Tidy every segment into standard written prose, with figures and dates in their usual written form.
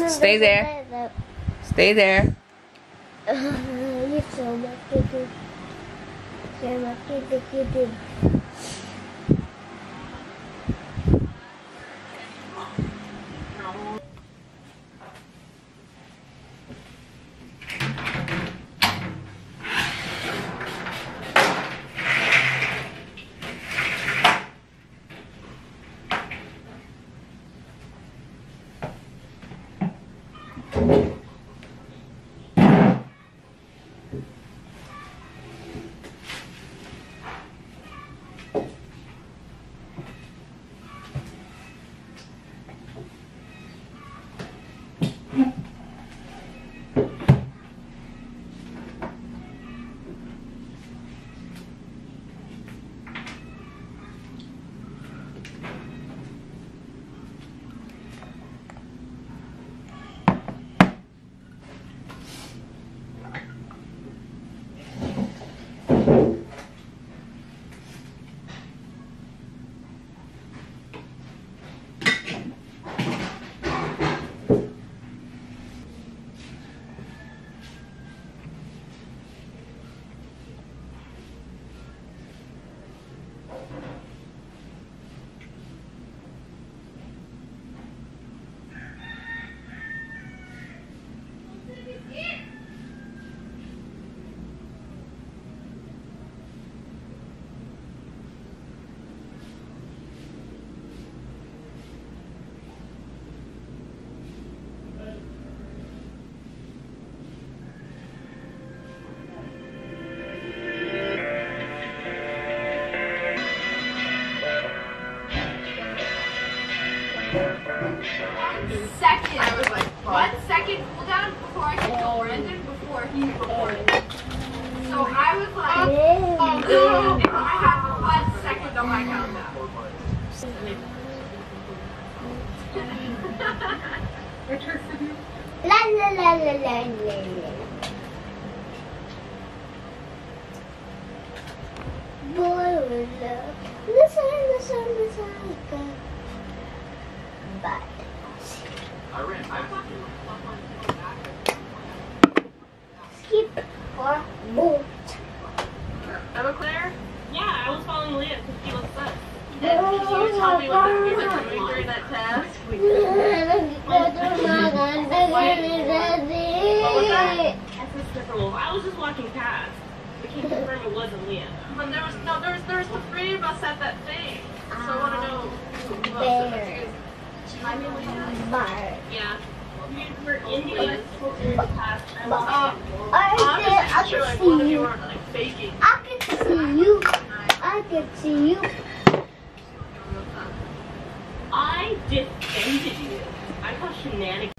Stay there. Stay there. Second. I was like, 1 second cool down before I could go Brendan before he recorded. So I was like, oh no, if I have 1 second on my countdown. La la la la la la la. Boy, listen. But skip or boot. Everclear? Yeah, I was following Leah because he was sus. Can you tell me what you were doing during that test? What was that? That's a different wolf. I was just walking past. We can't confirm it wasn't Leah. When there was the 3 of us at that thing. So I want to know who else. Bear. Bar. Yeah. We were in the past. I'm sure like one of you weren't like faking. I can see you. I defended you. I call shenanigans.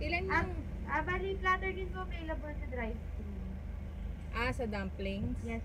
Ilan yung... Bali, platter din po available sa drive-thru. sa dumplings? Yes.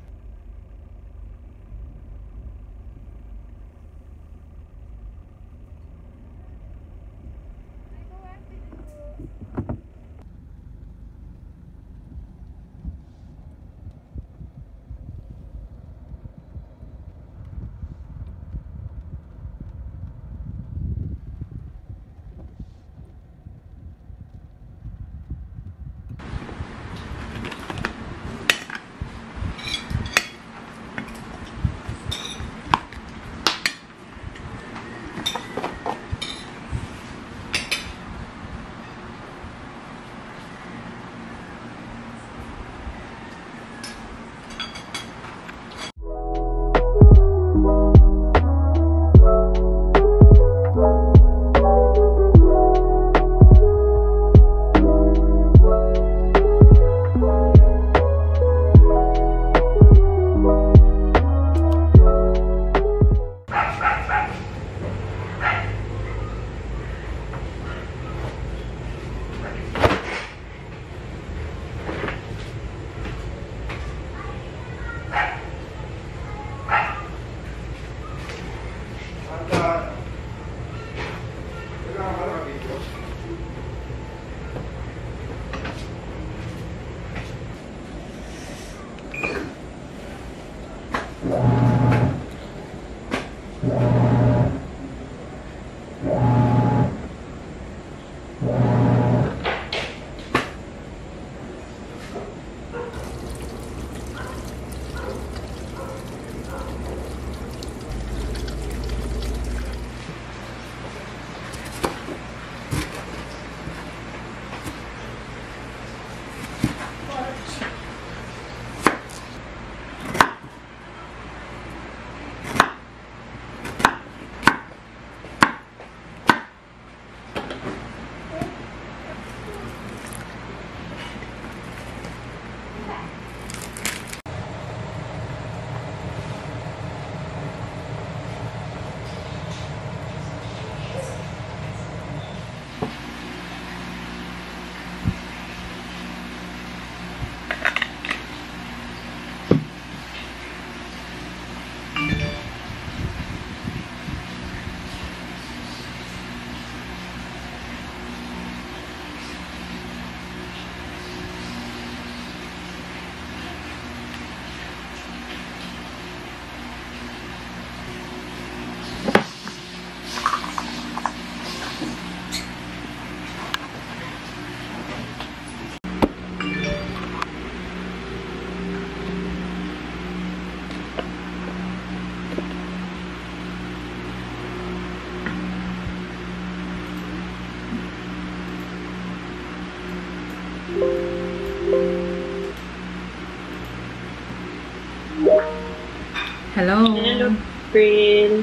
Hello. Hello, April.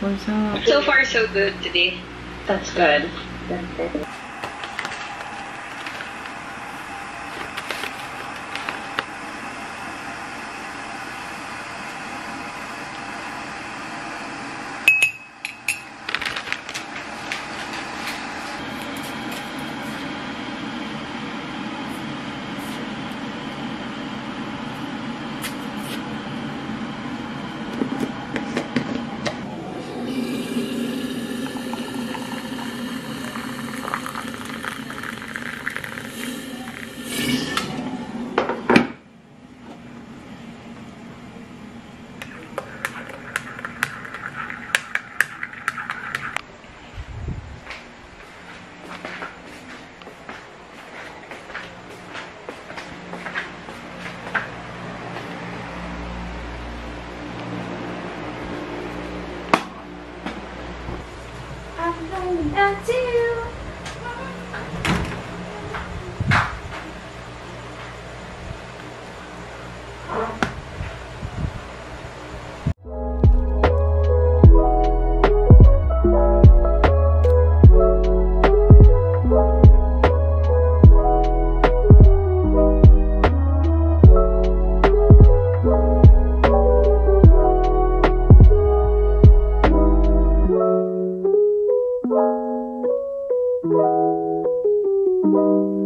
What's up? So far, so good today. That's good. That's good. Down too. Bye.